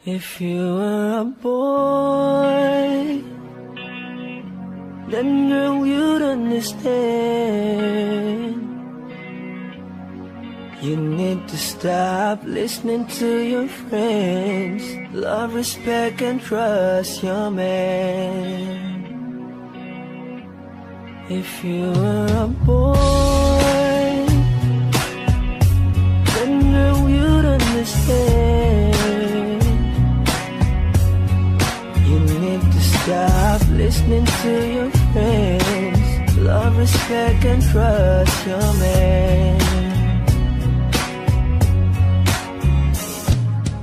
If you were a boy, then girl you'd understand. You need to stop listening to your friends. Love, respect, and trust your man. If you were a boy, then girl you'd understand. You need to stop listening to your friends. Love, respect, and trust your man.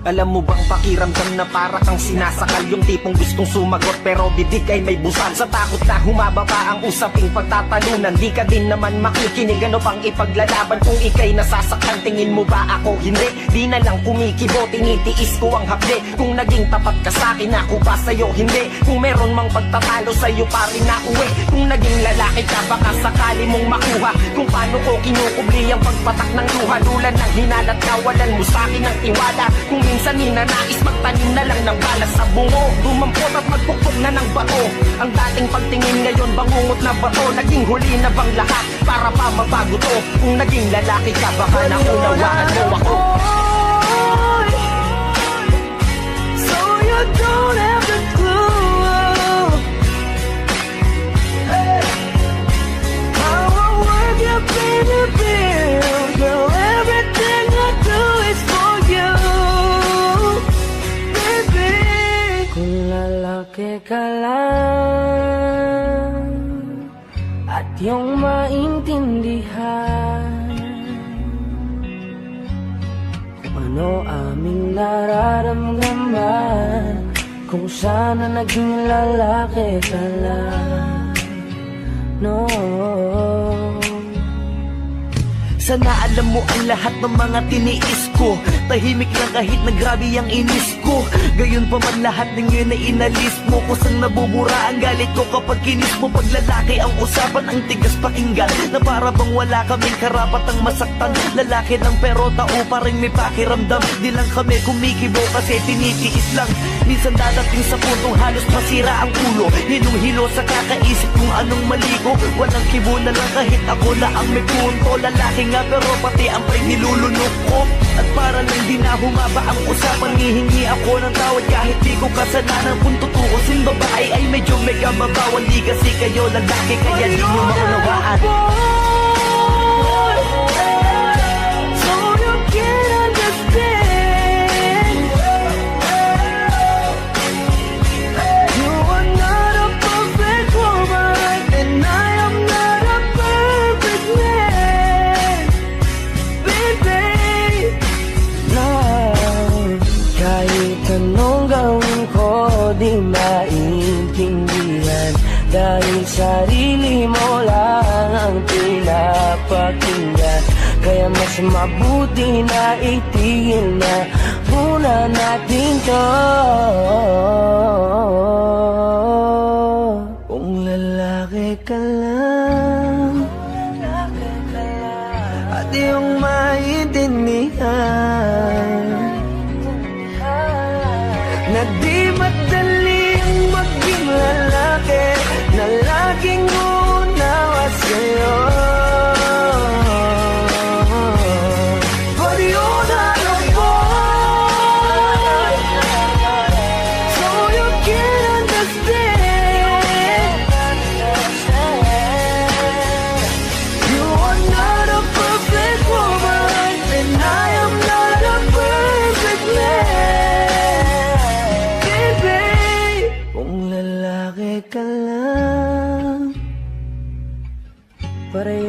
Alam mo bang pakiramdam na para kang sinasakal? Yung tipong gustong sumagot pero bibig ay may busal. Sa takot na humaba pa ang usaping pagtatalunan, di ka din naman makikinig. Ano pang ipaglalaban kung ikay nasasaktan? Tingin mo ba ako hindi? Di na lang kumikibo, tinitiis ko ang hapde. Kung naging tapat ka sa'kin, ako ba sa'yo hindi? Kung meron mang pagtatalo sa'yo pa rin na uwi. Kung naging lalaki ka, baka sakali mong makuha kung paano ko kinukubli ang pagpatak ng luha. Dulan ng hinalat, kawalan mo sa'kin ng tiwala. Kung minsan ninanais magtanim na lang ng balas sa bungo, dumampot at magpukpok na ng bato. Ang dating pagtingin ngayon bangungot na bato. Naging huli na bang lahat para pa mabago to? Kung naging lalaki ka, baka naunawaan mo ako. So you don't have the clue how I work your baby bill. Girl, everything I do is for you, baby. Kung lalaki ka lang at yung maintindihan kung ano aming nararamdaman, kung sana naging lalaki ka lang, no. Sana alam mo ang lahat ng mga tiniis ko. Tahimik lang kahit na grabe ang inis ko. Gayon pa man lahat ng yun ay inalis mo. Kusang nabubura ang galit ko kapag kinis mo. Pag lalaki ang usapan, ang tigas pakinggan, na para bang wala kaming karapatang masaktan. Lalaki lang pero tao pa rin may pakiramdam. Di lang kami kumikibo kasi tinitiis lang. Minsan dadating sa puntong halos masira ang ulo. Hinong-hilo sa kakaisip kung anong mali ko. Walang kibo na lang kahit ako na ang may punto. Lalaki nga pero pati ang pre nilulunok ko. At para lang di na humaba ang usapan, hihingi ako ng tawad kahit di ko kasalanan. Kung tutuusin babae ay medyo mega mabawan. Di kasi kayo lalaki kaya di mo maunawaan. So you can understand, you are not a perfect woman, and I am not a perfect man, baby. No, kahit anong gawin ko di maintindihan, dahil sarili mo lang ang pinapakinggan. Kaya mas mabuti na itigil na muna natin to. Kung lalaki ka lang at yung maintindihan na di madaling maging lalaki, na laging unawa sa'yo. But you're not a boy, so you can understand. You are not a perfect woman, and I am not a perfect man, baby. Kung lalaki ka lang, pareho